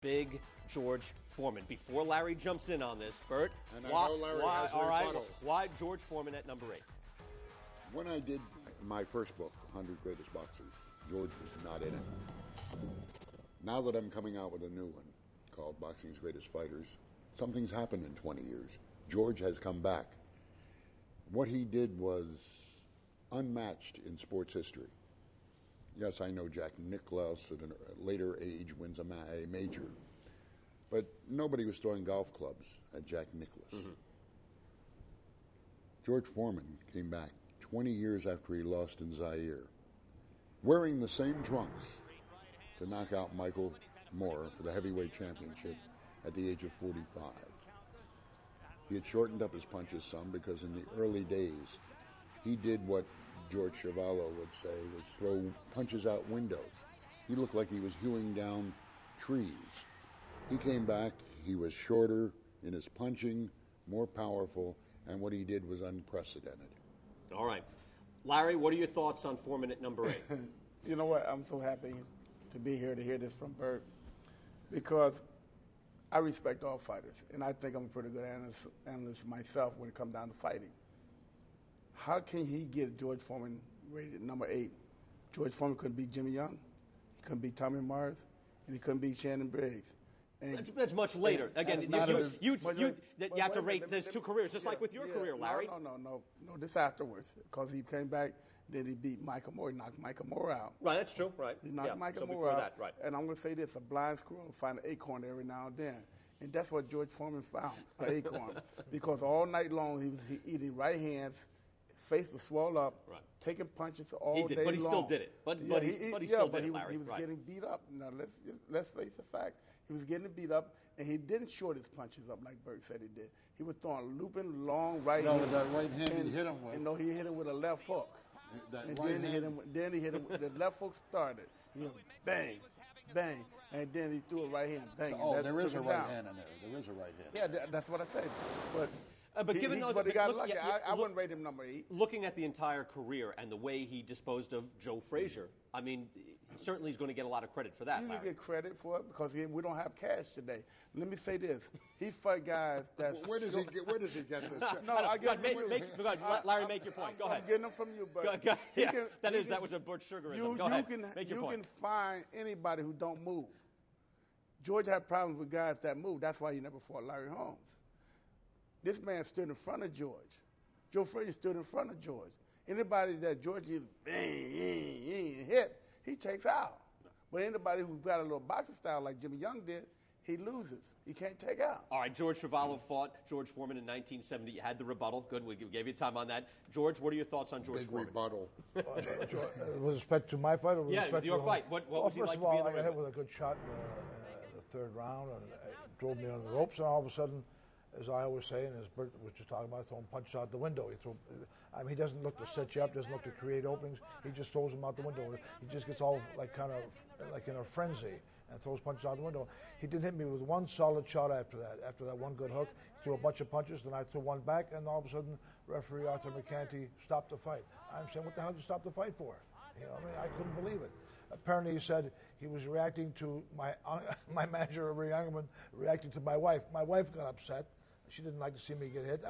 Big George Foreman. Before Larry jumps in on this, Bert, and I know Larry has rebuttals. Why George Foreman at number 8? When I did my first book, 100 Greatest Boxers, George was not in it. Now that I'm coming out with a new one called Boxing's Greatest Fighters, something's happened in 20 years. George has come back. What he did was unmatched in sports history. Yes, I know Jack Nicklaus at a later age wins a major, but nobody was throwing golf clubs at Jack Nicklaus. Mm-hmm. George Foreman came back 20 years after he lost in Zaire, wearing the same trunks to knock out Michael Moore for the heavyweight championship at the age of 45. He had shortened up his punches some because in the early days, he did what George Chuvalo would say was throw punches out windows. He looked like he was hewing down trees. He came back, he was shorter in his punching, more powerful, and what he did was unprecedented. All right. Larry, what are your thoughts on Foreman at number 8? You know what? I'm so happy to be here to hear this from Bert because I respect all fighters, and I think I'm a pretty good analyst myself when it comes down to fighting. How can he get George Foreman rated number 8? George Foreman couldn't beat Jimmy Young, he couldn't beat Tommy Mars, and he couldn't beat Shannon Briggs. And that's much later. Again, you have to rate those two careers, just like with your career, Larry. No. This afterwards, because he came back, then he beat Michael Moore. He knocked Michael Moore out. Right, that's true. Right. He knocked Michael Moore out. Right. And I'm going to say this: a blind squirrel will find an acorn every now and then. And that's what George Foreman found, an acorn, because all night long he was eating right hands. Face was swelled up, right, taking punches all day long. But he still did it. But he still did it, Larry. He was getting beat up. Now, let's face the fact. He was getting beat up, and he didn't short his punches up like Bert said he did. He was throwing looping, long right hand. No, with that right hand he hit him with. No, he hit him with a left hook. Then he hit him. The left hook started. He went bang, bang, and then he threw a right hand. Bang. So, there is a right hand in there. There is a right hand. Yeah, that's what I said. But he got lucky. I wouldn't rate him number 8. Looking at the entire career and the way he disposed of Joe Frazier, I mean, certainly he's going to get a lot of credit for that. You can get credit for it because we don't have cash today. Let me say this: he fight guys that. Where does he get this? No, I guess. Larry, make your point. Go ahead. I'm getting them from you, but that was a Butch Sugarism. Go ahead. Make your point. You can find anybody who don't move. George had problems with guys that move. That's why he never fought Larry Holmes. This man stood in front of George. Joe Frazier stood in front of George. Anybody that George is bang, hit, he takes out. But anybody who's got a little boxing style like Jimmy Young did, he loses. He can't take out. All right, George Chuvalo fought George Foreman in 1970. You had the rebuttal. Good, we gave you time on that. George, what are your thoughts on George Foreman? Big rebuttal. With respect to my fight? Or with respect your to fight. What was he like to be in the ring? First of all, I got hit with a good shot in the third round, and it drove me on the ropes, and all of a sudden, as I always say, and as Bert was just talking about, throwing punches out the window. He doesn't look to set you up, doesn't look to create openings. He just throws them out the window. He just gets all like in a frenzy and throws punches out the window. He didn't hit me with one solid shot after that. After that one good hook, he threw a bunch of punches, then I threw one back, and all of a sudden, referee Arthur McCanty stopped the fight. I'm saying, what the hell did you stop the fight for? I couldn't believe it. Apparently, he said he was reacting to my manager, Ray Youngerman, reacting to my wife. My wife got upset. She didn't like to see me get hit.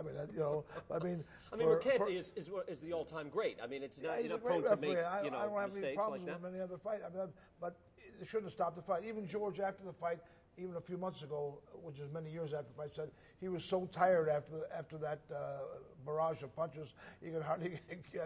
McCanty is the all-time great. I mean, it's not, he's not prone to make I don't have any problems like with any other fight. But it shouldn't have stopped the fight. Even George, after the fight, even a few months ago, which is many years after the fight, said he was so tired after that barrage of punches, he could hardly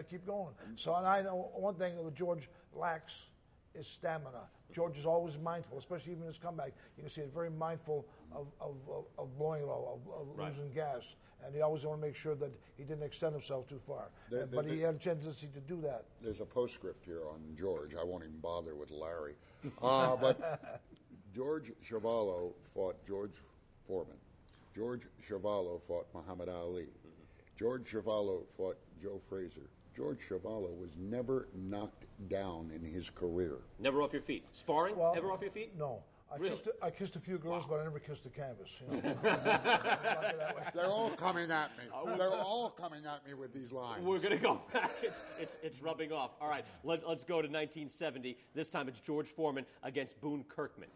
keep going. So, and I know one thing that George lacks is stamina. George is always mindful, especially even his comeback. You can see it very mindful of blowing it all, of losing gas. And he always want to make sure that he didn't extend himself too far. But he had a tendency to do that. There's a postscript here on George. I won't even bother with Larry. But George Chuvalo fought George Foreman. George Chuvalo fought Muhammad Ali. George Chuvalo fought Joe Frazier. George Chuvalo was never knocked down in his career. Never off your feet. Sparring? Never off your feet? No. Really? I kissed a few girls, but I never kissed the canvas. They're all coming at me. They're all coming at me with these lines. We're going to go back. It's rubbing off. All right, let's go to 1970. This time it's George Foreman against Boone Kirkman.